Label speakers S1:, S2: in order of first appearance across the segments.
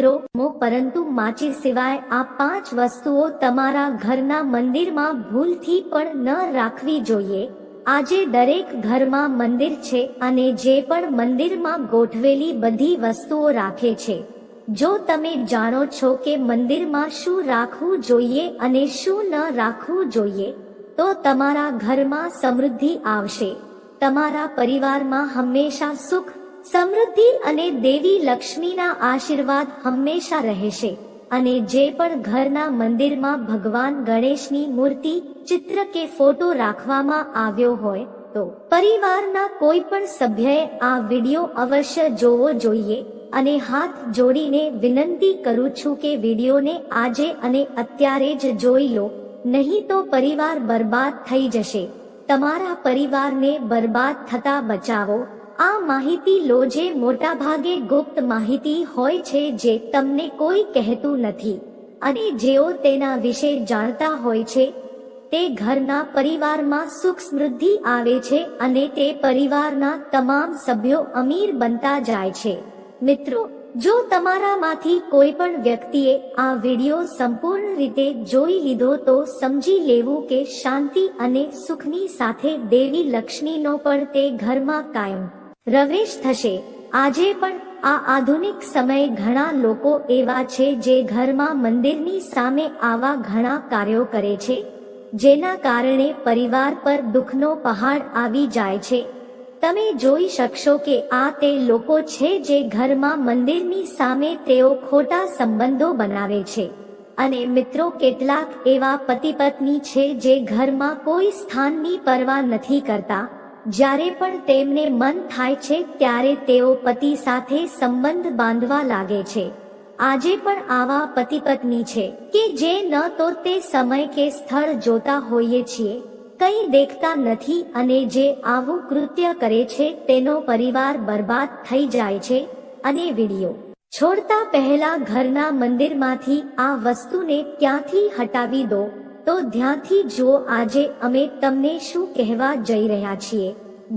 S1: મિત્રો, પરંતુ માચી સિવાય આ 5 વસ્તુઓ તમારા ઘરના મંદિરમાં ભૂલથી પણ ન રાખવી જોઈએ. આજે દરેક ઘરમાં મંદિર છે અને જે પણ મંદિરમાં ગોઠવેલી બધી વસ્તુઓ રાખે છે. જો તમે જાણો છો કે મંદિરમાં શું રાખવું જોઈએ અને શું ન રાખવું જોઈએ, તો તમારા ઘરમાં સમૃદ્ધિ આવશે. તમારા પરિવારમાં હંમેશા સુખ, સમૃદ્ધિ અને દેવી લક્ષ્મીના આશીર્વાદ હંમેશા રહેશે. અને જે પણ ઘરના મંદિરમાં ભગવાન ગણેશની મૂર્તિ, ચિત્ર કે ફોટો રાખવામાં આવ્યો હોય, તો પરિવારના કોઈ પણ સભ્યએ આ વિડિયો અવશ્ય જોવો જોઈએ. અને હાથ જોડીને વિનંતી કરું છું કે વિડિયોને આજે અને અત્યારે જ જોઈ લો, નહીં તો પરિવાર બરબાદ થઈ જશે. તમારા પરિવારને બરબાદ થતા બચાવો. આ માહિતી લો જે મોટાભાગે ગુપ્ત માહિતી હોય છે, જે તમને કોઈ કહેતું નથી. અને જેઓ તેના વિશે જાણતા હોય છે, તે ઘરના પરિવારમાં સુખ સમૃદ્ધિ આવે છે અને તે પરિવારના તમામ સભ્યો અમીર બનતા જાય છે. મિત્રો, જો તમારામાંથી કોઈ પણ વ્યક્તિએ આ વિડિયો સંપૂર્ણ રીતે જોઈ લીધો તો સમજી લેવું કે શાંતિ અને સુખની સાથે દેવી લક્ષ્મીનો પણ તે ઘરમાં કાયમ પ્રવેશ થશે. આજે પણ આ આધુનિક સમયે ઘણા લોકો એવા છે જે ઘરમાં મંદિરની સામે આવા ઘણા કાર્યો કરે છે, જેના કારણે પરિવાર પર દુઃખનો પહાડ આવી જાય છે. તમે જોઈ શકશો કે આ તે લોકો છે જે ઘરમાં મંદિરની સામે તેઓ ખોટા સંબંધો બનાવે છે. અને મિત્રો, કેટલાક એવા પતિ પત્ની છે જે ઘરમાં કોઈ સ્થાનની પરવા નથી કરતા. જ્યારે પણ તેમને મન થાય છે ત્યારે તેઓ પતિ સાથે સંબંધ બાંધવા લાગે છે. આજે પણ આવા પતિ પત્ની છે કે જે ન તો તે સમય કે સ્થળ જોતા હોઈએ છીએ, કંઈ દેખતા નથી, અને જે આવું કૃત્ય કરે છે તેનો પરિવાર બરબાદ થઈ જાય છે. અને વિડિયો છોડતા પહેલા ઘરના મંદિરમાંથી આ વસ્તુને ત્યાંથી હટાવી દો. તો ધ્યાનથી જુઓ, આજે અમે તમને શું કહેવા જઈ રહ્યા છીએ.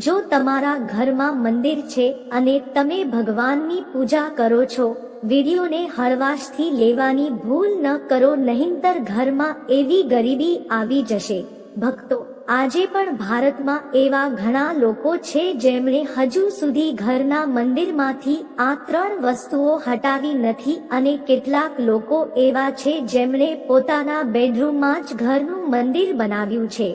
S1: જો તમારા ઘરમાં મંદિર છે અને તમે ભગવાનની પૂજા કરો છો, વિડિયોને હળવાશથી લેવાની ભૂલ ન કરો, નહીંતર ઘરમાં એવી ગરીબી આવી જશે. ભક્તો, આજે પણ ભારતમાં એવા ઘણા લોકો છે જેમણે હજુ સુધી ઘરના મંદિરમાંથી આ 3 વસ્તુઓ હટાવી નથી, અને કેટલાક લોકો એવા છે જેમણે પોતાના બેડરૂમમાં જ ઘરનું મંદિર બનાવ્યું છે.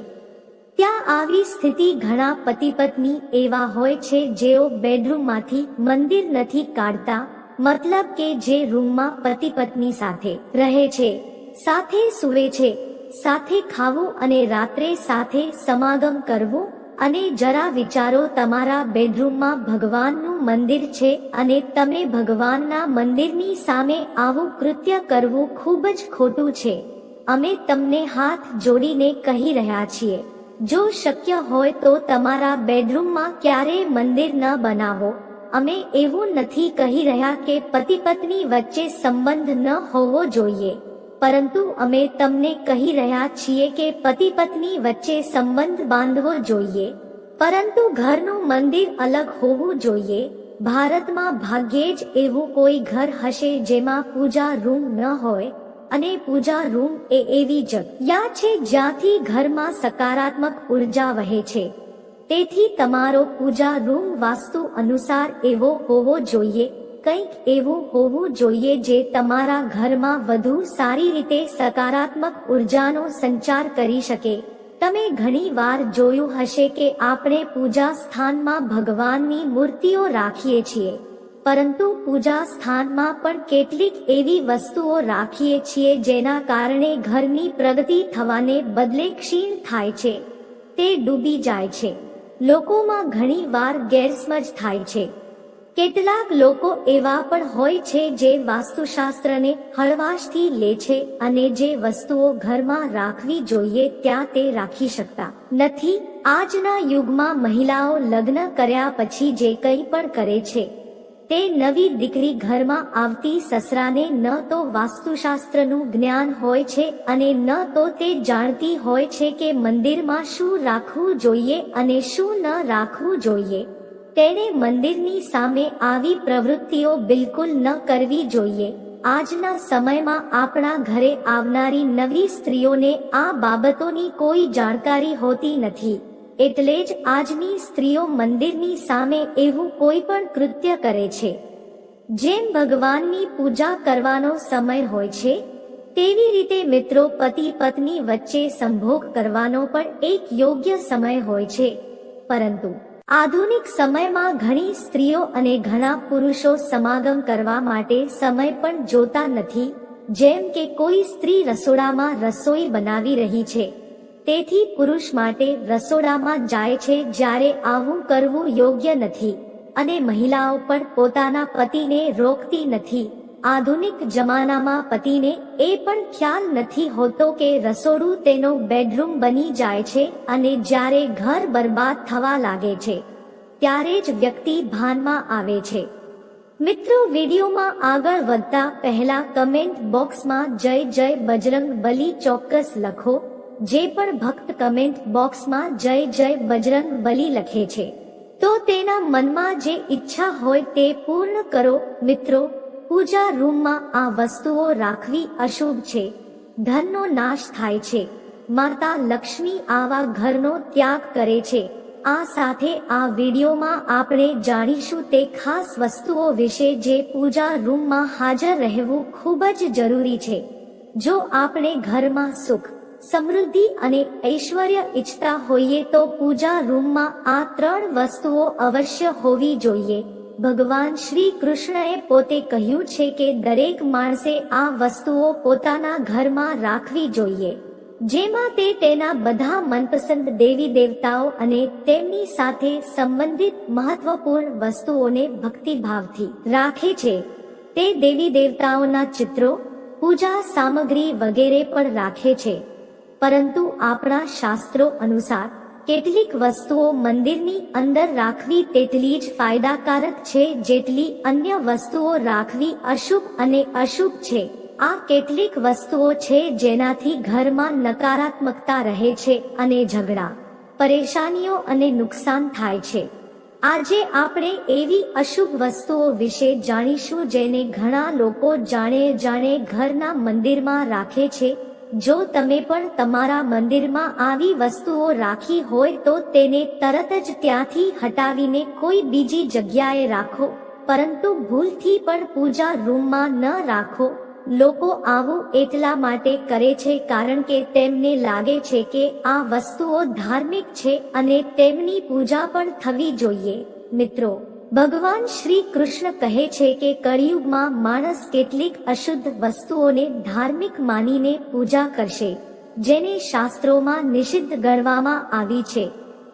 S1: ત્યાં આવી સ્થિતિ ઘણા પતિ પત્ની એવા હોય છે જેઓ બેડરૂમમાંથી મંદિર નથી કાઢતા, મતલબ કે જે રૂમમાં પતિ પત્ની સાથે રહે છે, સાથે સૂવે છે, સાથે ખાવું અને રાત્રે સાથે સમાગમ કરવું. અને જરા વિચારો, તમારા બેડરૂમમાં ભગવાનનું મંદિર છે અને તમે ભગવાનના મંદિરની સામે આવું કૃત્ય કરવું ખૂબ જ ખોટું છે. અમે તમને હાથ જોડીને કહી રહ્યા છીએ, જો શક્ય હોય તો તમારા બેડરૂમમાં ક્યારેય મંદિર ન બનાવો. અમે એવું નથી કહી રહ્યા કે પતિ પત્ની વચ્ચે સંબંધ ન હોવો જોઈએ, પરંતુ અમે તમને કહી રહ્યા છીએ કે પતિ પત્ની વચ્ચે સંબંધ બાંધવો જોઈએ, પરંતુ ઘરનું મંદિર અલગ હોવું જોઈએ. ભારતમાં ભાગ્યે જ એવું કોઈ ઘર હશે જેમાં પૂજા રૂમ ન હોય, અને પૂજા રૂમ એ એવી જગ્યા છે જ્યાંથી ઘરમાં સકારાત્મક ઉર્જા વહે છે. તેથી તમારો પૂજા રૂમ વાસ્તુ અનુસાર એવો હોવો જોઈએ, કંઈક એવું હોવું જોઈએ જે તમારા ઘરમાં વધુ સારી રીતે સકારાત્મક ઉર્જાનો સંચાર કરી શકે. તમે ઘણી વાર જોયું હશે કે આપણે પૂજા સ્થાનમાં ભગવાનની મૂર્તિઓ રાખીએ છીએ, પરંતુ પૂજા સ્થાનમાં પણ કેટલીક એવી વસ્તુઓ રાખીએ છીએ જેના કારણે ઘરની પ્રગતિ થવાને બદલે ક્ષીણ થાય છે, તે ડૂબી જાય છે. લોકોમાં ઘણી વાર ગેરસમજ થાય છે. કેટલાક લોકો એવા પણ હોય છે જે વાસ્તુશાસ્ત્રને હળવાશથી લે છે અને જે વસ્તુઓ ઘરમાં રાખવી જોઈએ ત્યાં તે રાખી શકતા નથી. આજના યુગમાં મહિલાઓ લગ્ન કર્યા પછી જે કંઈ પણ કરે છે, તે નવી દીકરી ઘરમાં આવતી સસરાને ન તો વાસ્તુશાસ્ત્રનું જ્ઞાન હોય છે અને ન તો તે જાણતી હોય છે કે મંદિરમાં શું રાખવું જોઈએ અને શું ન રાખવું જોઈએ. તેણે મંદિરની સામે આવી પ્રવૃત્તિઓ બિલકુલ ન કરવી જોઈએ. આજના સમયમાં આપણા ઘરે આવનારી નવી સ્ત્રીઓને આ બાબતોની કોઈ જાણકારી હોતી નથી, એટલે જ આજની સ્ત્રીઓ મંદિરની સામે એવું કોઈ પણ કૃત્ય કરે છે. જેમ ભગવાનની પૂજા કરવાનો સમય હોય છે, તેવી રીતે મિત્રો પતિ પત્ની વચ્ચે સંભોગ કરવાનો પણ એક યોગ્ય સમય હોય છે. પરંતુ આધુનિક સમયમાં ઘણી સ્ત્રીઓ અને ઘણા પુરુષો સમાગમ કરવા માટે સમય પણ જોતા નથી. જેમ કે કોઈ સ્ત્રી રસોડામાં રસોઈ બનાવી રહી છે, તેથી પુરુષ માટે રસોડામાં જાય છે, જ્યારે આવું કરવું યોગ્ય નથી, અને મહિલાઓ પણ પોતાના પતિને રોકતી નથી. આધુનિક જમાનામાં પતિને એ પણ ખ્યાલ નથી હોતો કે રસોડું તેનો બેડરૂમ બની જાય છે, અને જ્યારે ઘર બરબાદ થવા લાગે છે, ત્યારે જ વ્યક્તિ ભાનમાં આવે છે. મિત્રો, વિડીયોમાં આગળ વધતા પહેલા કમેન્ટ બોક્સમાં જય જય બજરંગ બલી ચોક્કસ લખો. જે પણ ભક્ત કમેન્ટ બોક્સમાં જય જય બજરંગ બલી લખે છે, તો તેના મનમાં જે ઈચ્છા હોય તે પૂર્ણ કરો. મિત્રો, પૂજા રૂમમાં આ વસ્તુઓ રાખવી અશુભ છે. ધનનો નાશ થાય છે. માતા લક્ષ્મી આવા ઘરનો ત્યાગ કરે છે. આ સાથે આ વિડીયોમાં આપણે જાણીશું તે ખાસ વસ્તુઓ વિશે જે પૂજા રૂમમાં હાજર રહેવું ખૂબ જ જરૂરી છે. જો આપણે ઘરમાં સુખ, સમૃદ્ધિ અને ઐશ્વર્ય ઈચ્છતા હોઈએ તો પૂજા રૂમમાં આ 3 વસ્તુઓ અવશ્ય હોવી જોઈએ. ભગવાન શ્રી કૃષ્ણએ પોતે કહ્યું છે કે દરેક માણસે આ વસ્તુઓ પોતાના ઘરમાં રાખવી જોઈએ, જેમાં તે તેના બધા મનપસંદ દેવી દેવતાઓ અને તેમની સાથે સંબંધિત મહત્વપૂર્ણ વસ્તુઓને ભક્તિભાવથી રાખે છે. તે દેવી દેવતાઓના ચિત્રો, પૂજા સામગ્રી વગેરે પણ રાખે છે. પરંતુ આપણા શાસ્ત્રો અનુસાર કેટલીક વસ્તુઓ મંદિરની અંદર રાખવી તેટલી જ ફાયદાકારક છે જેટલી અન્ય વસ્તુઓ રાખવી અશુભ અને અશુભ છે. આ કેટલીક વસ્તુઓ છે જેનાથી ઘરમાં નકારાત્મકતા રહે છે અને ઝઘડા, પરેશાનીઓ અને નુકસાન થાય છે. આજે આપણે એવી અશુભ વસ્તુઓ વિશે જાણીશું જેને ઘણા લોકો જાણે ઘરના મંદિરમાં રાખે છે. જો તમે પણ તમારા મંદિરમાં આવી વસ્તુઓ રાખી હોય તો તેને તરત જ ત્યાંથી હટાવીને કોઈ બીજી જગ્યાએ રાખો, પરંતુ ભૂલથી પણ પૂજા રૂમમાં ન રાખો. લોકો આવું એટલા માટે કરે છે કારણ કે તેમને લાગે છે કે આ વસ્તુઓ ધાર્મિક છે અને તેમની પૂજા પણ થવી જોઈએ. મિત્રો, ભગવાન શ્રી કૃષ્ણ કહે છે કે કળિયુગમાં માણસ કેટલીક અશુદ્ધ વસ્તુઓને ધાર્મિક માનીને પૂજા કરશે, જેને શાસ્ત્રોમાં નિષિદ્ધ ગણવામાં આવી છે.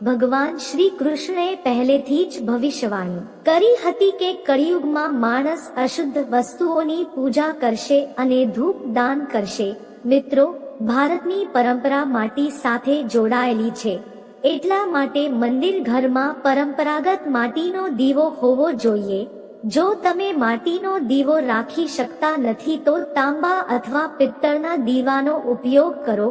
S1: ભગવાન શ્રી કૃષ્ણએ પહેલેથી જ ભવિષ્યવાણી કરી હતી કે કળિયુગમાં માણસ અશુદ્ધ વસ્તુઓની પૂજા કરશે અને ધૂપ દાન કરશે. મિત્રો, ભારતની પરંપરા માટી સાથે જોડાયેલી છે, એટલા માટે મંદિર ઘરમાં પરંપરાગત માટીનો દીવો હોવો જોઈએ. જો તમે માટીનો દીવો રાખી શકતા નથી તો તાંબા અથવા પિત્તળના દીવાનો ઉપયોગ કરો.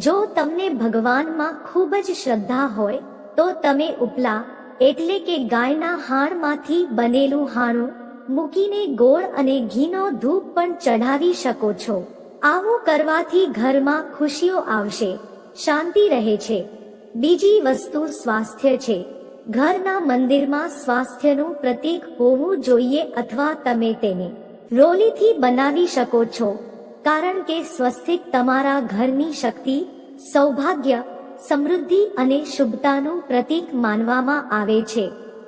S1: જો તમને ભગવાનમાં ખૂબ જ શ્રદ્ધા હોય તો તમે ઉપલા એટલે કે ગાયના હાણમાંથી બનેલું હાણું મૂકીને ગોળ અને ઘીનો ધૂપ પણ ચઢાવી શકો છો. આવું કરવાથી ઘરમાં ખુશીઓ આવશે, શાંતિ રહે છે. બીજી વસ્તુ સ્વાસ્થ્ય છે. ઘરના મંદિરમાં સ્વાસ્થ્યનું પ્રતીક હોવું જોઈએ અથવા તમે તેને રોલીથી બનાવી શકો છો, કારણ કે સ્વસ્તિક તમારા ઘરની શક્તિ, સૌભાગ્ય, સમૃદ્ધિ અને શુભતાનું પ્રતીક માનવામાં આવે છે.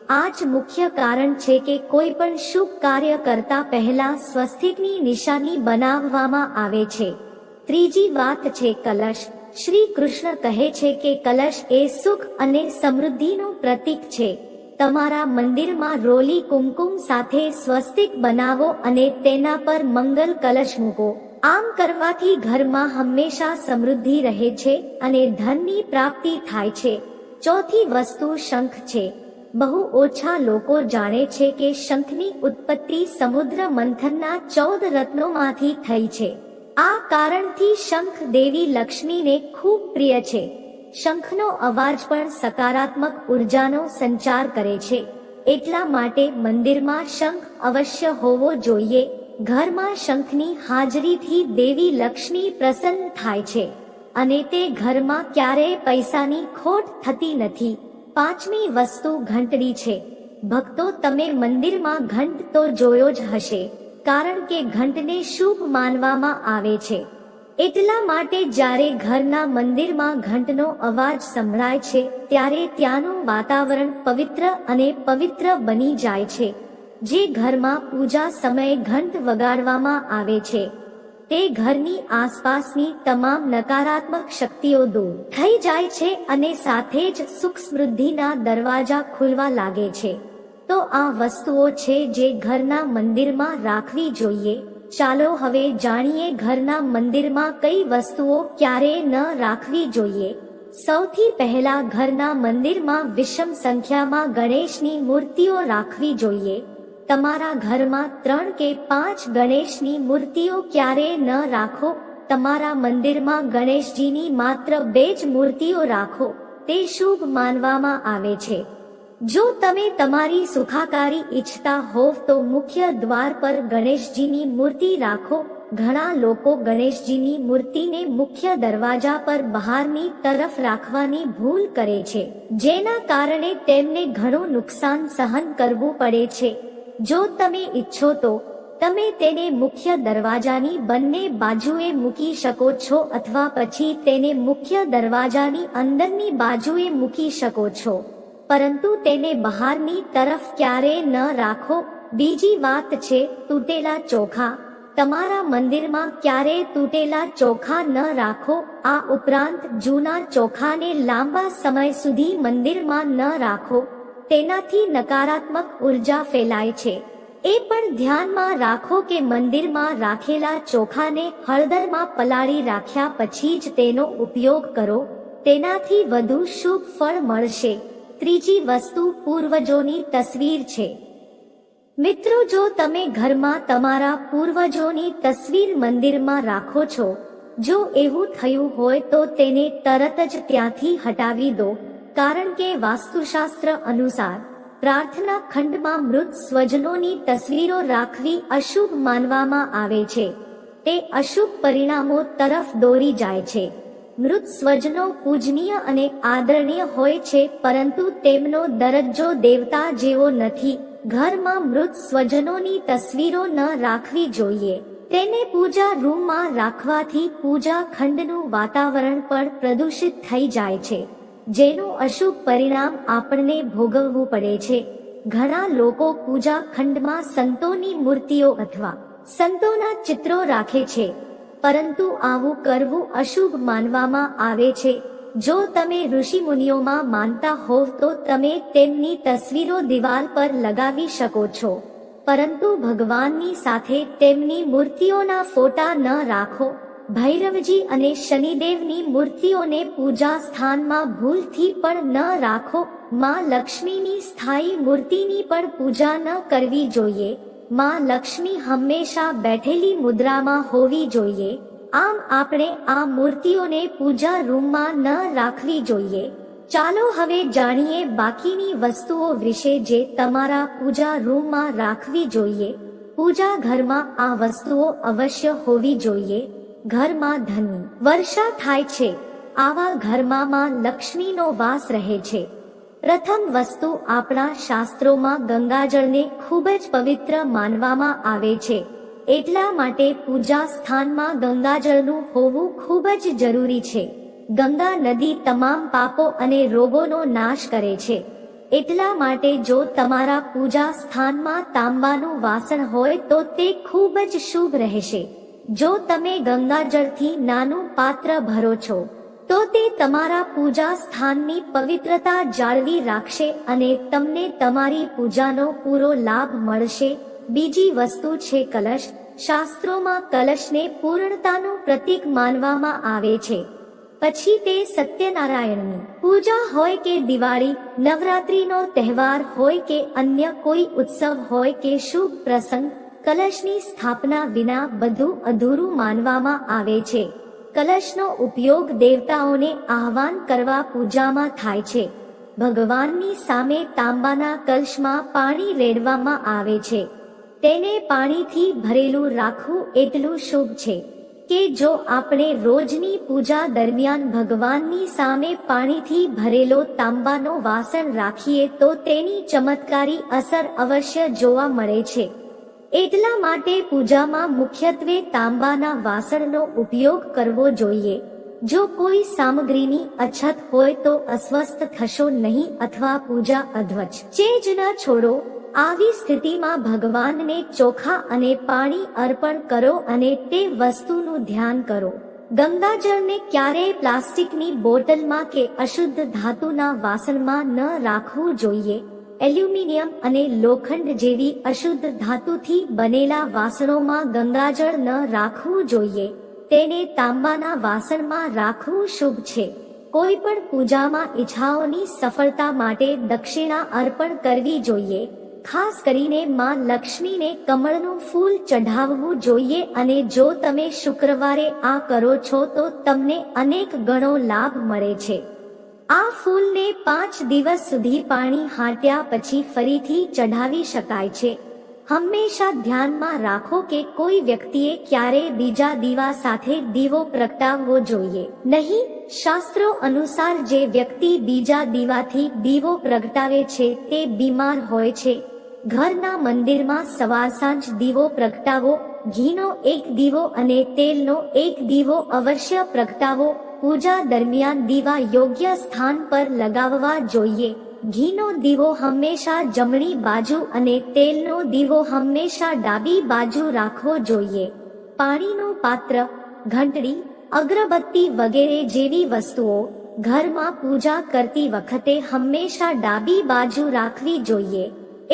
S1: આ જ મુખ્ય કારણ છે કે કોઈ પણ શુભ કાર્ય કરતા પહેલા સ્વસ્તિકની નિશાની બનાવવામાં આવે છે. ત્રીજી વાત છે કલશ. શ્રી કૃષ્ણ કહે છે કે કલશ એ સુખ અને સમૃદ્ધિનું પ્રતીક છે. તમારા મંદિરમાં રોલી કુમકુમ સાથે સ્વસ્તિક બનાવો અને તેના પર મંગલ કલશ મૂકો. આમ કરવાથી ઘરમાં હંમેશા સમૃદ્ધિ રહે છે અને ધનની પ્રાપ્તિ થાય છે. ચોથી વસ્તુ શંખ છે. બહુ ઓછા લોકો જાણે છે કે શંખની ઉત્પત્તિ સમુદ્ર મંથનના 14 રત્નોમાંથી થઈ છે. આ કારણથી શંખ દેવી લક્ષ્મીને ખૂબ પ્રિય છે. શંખનો અવાજ પણ સકારાત્મક ઉર્જાનો સંચાર કરે છે. એટલા માટે મંદિરમાં શંખ અવશ્ય હોવો જોઈએ. ઘરમાં શંખની હાજરીથી દેવી લક્ષ્મી પ્રસન્ન થાય છે અને તે ઘરમાં ક્યારેય પૈસાની ખોટ થતી નથી. પાંચમી વસ્તુ ઘંટડી છે. ભક્તો, તમે મંદિરમાં ઘંટ તો જોયો જ હશે, કારણ કે ઘંટને શુભ માનવામાં આવે છે. એટલા માટે જ્યારે ઘરના મંદિરમાં ઘંટનો અવાજ સંભળાય છે ત્યારે ત્યાંનું વાતાવરણ પવિત્ર અને પવિત્ર બની જાય છે. જે ઘરમાં પૂજા સમયે ઘંટ વગાડવામાં આવે છે તે ઘરની આસપાસની તમામ નકારાત્મક શક્તિઓ દૂર થઈ જાય છે અને સાથે જ સુખ સમૃદ્ધિના દરવાજા ખુલવા લાગે છે. તો આ વસ્તુઓ છે જે ઘરના મંદિરમાં રાખવી જોઈએ. ચાલો હવે જાણીએ ઘરના મંદિરમાં કઈ વસ્તુઓ ક્યારેય ન રાખવી જોઈએ. સૌથી પહેલા ઘરના મંદિરમાં વિષમ સંખ્યામાં ગણેશની મૂર્તિઓ રાખવી જોઈએ. તમારા ઘરમાં 3 કે 5 ગણેશની મૂર્તિઓ ક્યારેય ન રાખો. તમારા મંદિરમાં ગણેશજીની માત્ર 2 જ મૂર્તિઓ રાખો, તે શુભ માનવામાં આવે છે. જો તમે તમારી સુખાકારી ઈચ્છતા હોવ તો મુખ્ય દ્વાર પર ગણેશજીની મૂર્તિ રાખો. ઘણા લોકો ગણેશજીની મૂર્તિને મુખ્ય દરવાજા પર બહારની તરફ રાખવાની ભૂલ કરે છે, જેના કારણે તેમને ઘણું નુકસાન સહન કરવું પડે છે. જો તમે ઈચ્છો તો તમે તેને મુખ્ય દરવાજાની બંને બાજુએ મૂકી શકો છો અથવા પછી તેને મુખ્ય દરવાજાની અંદરની બાજુએ મૂકી શકો છો, પરંતુ તેને બહારની તરફ ક્યારેય ન રાખો. બીજી વાત છે તૂટેલા ચોખા. તમારા મંદિરમાં ક્યારેય તૂટેલા ચોખા ન રાખો. આ ઉપરાંત જૂના ચોખાને લાંબા સમય સુધી મંદિરમાં ન રાખો. તેનાથી નકારાત્મક ઉર્જા ફેલાય છે. એ પણ ધ્યાનમાં રાખો કે મંદિરમાં રાખેલા ચોખાને હળદરમાં પલાળી રાખ્યા પછી જ તેનો ઉપયોગ કરો. તેનાથી વધુ શુભ ફળ મળશે. ત્રીજી વસ્તુ પૂર્વજોની તસવીર છે. મિત્રો, જો તમે ઘરમાં તમારા પૂર્વજોની તસવીર મંદિરમાં રાખો છો, જો એવું થયું હોય તો તેને તરત જ ત્યાંથી હટાવી દો, કારણ કે વાસ્તુશાસ્ત્ર અનુસાર પ્રાર્થના ખંડમાં મૃત સ્વજનોની તસવીરો રાખવી અશુભ માનવામાં આવે છે. તે અશુભ પરિણામો તરફ દોરી જાય છે. મૃત સ્વજનો પૂજનીય અને આદરણીય હોય છે, પરંતુ તેમનો દરજ્જો દેવતા જેવો નથી. ઘરમાં મૃત સ્વજનોની તસવીરો ન રાખવી જોઈએ. તેને પૂજા રૂમમાં રાખવાથી પૂજા ખંડનું વાતાવરણ પણ પ્રદૂષિત થઈ જાય છે, જેનું અશુભ પરિણામ આપણને ભોગવવું પડે છે. ઘણા લોકો પૂજા ખંડમાં સંતોની મૂર્તિઓ અથવા સંતોના ચિત્રો રાખે છે, પરંતુ આવું કરવું અશુભ માનવામાં આવે છે. જો તમે ઋષિમુનિઓમાં માનતા હોવ તો તમે તેમની તસવીરો દિવાલ પર લગાવી શકો છો, પરંતુ ભગવાનની સાથે તેમની મૂર્તિઓના ફોટા ન રાખો. ભૈરવજી અને શનિદેવની મૂર્તિઓને પૂજા સ્થાનમાં ભૂલથી પણ ન રાખો. માં લક્ષ્મીની સ્થાયી મૂર્તિની પણ પૂજા ન કરવી જોઈએ. માં લક્ષ્મી હંમેશા બેઠેલી મુદ્રામાં હોવી જોઈએ. આમ આપણે આ મૂર્તિઓને પૂજા રૂમમાં ન રાખવી જોઈએ. ચાલો હવે જાણીએ બાકીની વસ્તુઓ વિશે જે તમારા પૂજા રૂમમાં રાખવી જોઈએ. પૂજા ઘરમાં આ વસ્તુઓ અવશ્ય હોવી જોઈએ. ઘરમાં ધનની વર્ષા થાય છે. આવા ઘરમાં માં લક્ષ્મીનો વાસ રહે છે. પ્રથમ વસ્તુ, આપણા શાસ્ત્રોમાં ગંગાજળને ખૂબ જ પવિત્ર માનવામાં આવે છે. એટલા માટે પૂજા સ્થાનમાં ગંગાજળનું હોવું ખૂબ જ જરૂરી છે. ગંગા નદી તમામ પાપો અને રોગોનો નાશ કરે છે. એટલા માટે જો તમારા પૂજા સ્થાનમાં તાંબાનું વાસણ હોય તો તે ખૂબ જ શુભ રહેશે. જો તમે ગંગાજળથી નાનું પાત્ર ભરો છો તો તે તમારા પૂજા સ્થાનની પવિત્રતા જાળવી રાખશે અને તમને તમારી પૂજાનો પૂરો લાભ મળશે. બીજી વસ્તુ છે કલશ. શાસ્ત્રોમાં કલશને પૂર્ણતાનું પ્રતીક માનવામાં આવે છે. પછી તે સત્યનારાયણની પૂજા હોય કે દિવાળી, નવરાત્રીનો તહેવાર હોય કે અન્ય કોઈ ઉત્સવ હોય કે શુભ પ્રસંગ, કલશની સ્થાપના વિના બધું અધૂરું માનવામાં આવે છે. કલશનો ઉપયોગ દેવતાઓને આહવાન કરવા પૂજામાં થાય છે. ભગવાનની સામે તાંબાના કલશમાં પાણી રેડવામાં આવે છે. તેને પાણીથી ભરેલું રાખવું એટલું શુભ છે કે જો આપણે રોજની પૂજા દરમિયાન ભગવાનની સામે પાણીથી ભરેલો તાંબાનો વાસણ રાખીએ તો તેની ચમત્કારી અસર અવશ્ય જોવા મળે છે. એટલા માટે પૂજામાં મુખ્યત્વે તાંબાના વાસણનો ઉપયોગ કરવો જોઈએ. જો કોઈ સામગ્રીની અછત હોય તો અસ્વસ્થ થશો નહીં અથવા પૂજા અધ્વચ જ ન છોડો. આવી સ્થિતિમાં ભગવાનને ચોખા અને પાણી અર્પણ કરો અને તે વસ્તુનું ધ્યાન કરો. ગંગાજળને ક્યારેય પ્લાસ્ટિકની બોટલમાં કે અશુદ્ધ ધાતુના વાસણમાં ન રાખવું જોઈએ. એલ્યુમિનિયમ અને લોખંડ જેવી અશુદ્ધ ધાતુથી બનેલા વાસણોમાં ગંગાજળ ન રાખવું જોઈએ. તેને તાંબાના વાસણમાં રાખવું શુભ છે. કોઈ પણ પૂજામાં ઈચ્છાઓની સફળતા માટે દક્ષિણા અર્પણ કરવી જોઈએ. ખાસ કરીને માં લક્ષ્મીને કમળનું ફૂલ ચઢાવવું જોઈએ અને જો તમે શુક્રવારે આ કરો છો તો તમને અનેક ગણો લાભ મળે છે. આ ફૂલને 5 દિવસ સુધી પાણી હાંટ્યા પછી ફરીથી ચઢાવી શકાય છે. હંમેશા ધ્યાનમાં રાખો કે કોઈ વ્યક્તિએ ક્યારેય બીજા દીવા સાથે દીવો પ્રગટાવવો જોઈએ નહીં. શાસ્ત્રો અનુસાર જે વ્યક્તિ બીજા દીવાથી દીવો પ્રગટાવે છે તે બીમાર હોય છે. ઘરના મંદિરમાં સવાર સાંજ દીવો પ્રગટાવો. ઘીનો એક દીવો અને તેલનો એક દીવો અવશ્ય પ્રગટાવો. પૂજા દરમિયાન દીવા યોગ્ય સ્થાન પર લગાવવા જોઈએ. ઘીનો દીવો હંમેશા જમણી બાજુ અને તેલનો દીવો હંમેશા ડાબી બાજુ રાખવો જોઈએ. પાણીનું પાત્ર, ઘંટડી, અગરબત્તી વગેરે જેવી વસ્તુઓ ઘરમાં પૂજા કરતી વખતે હંમેશા ડાબી બાજુ રાખવી જોઈએ.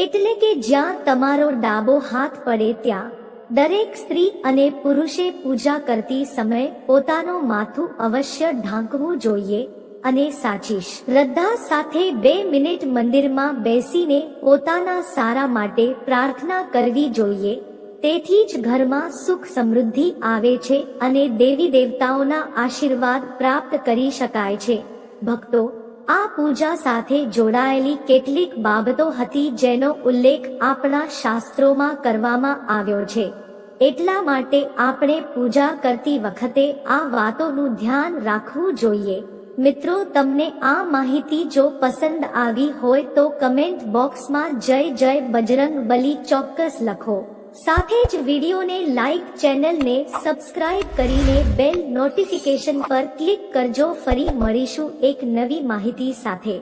S1: એટલે કે જ્યાં તમારો ડાબો હાથ પડે ત્યાં. દરેક સ્ત્રી અને પુરુષે પૂજા કરતી સમયે પોતાનું માથું અવશ્ય ઢાંકવું જોઈએ અને સાચી શ્રદ્ધા સાથે 2 મિનિટ મંદિરમાં બેસીને પોતાના સારા માટે પ્રાર્થના કરવી જોઈએ. તેથી જ ઘરમાં સુખ સમૃદ્ધિ આવે છે અને દેવી દેવતાઓના આશીર્વાદ પ્રાપ્ત કરી શકાય છે. ભક્તો, આ પૂજા સાથે જોડાયેલી કેટલીક બાબતો હતી જેનો ઉલ્લેખ આપણા શાસ્ત્રોમાં કરવામાં આવ્યો છે. એટલા માટે આપણે પૂજા કરતી વખતે આ વાતોનું ધ્યાન રાખવું જોઈએ. મિત્રો, તમને આ માહિતી જો પસંદ આવી હોય તો કમેન્ટ બોક્સમાં જય જય બજરંગ બલી ચોક્કસ લખો. સાથે જ વિડીયોને લાઈક, ચેનલને સબસ્ક્રાઇબ કરીને બેલ નોટિફિકેશન પર ક્લિક કરજો. ફરી મળીશું એક નવી માહિતી સાથે.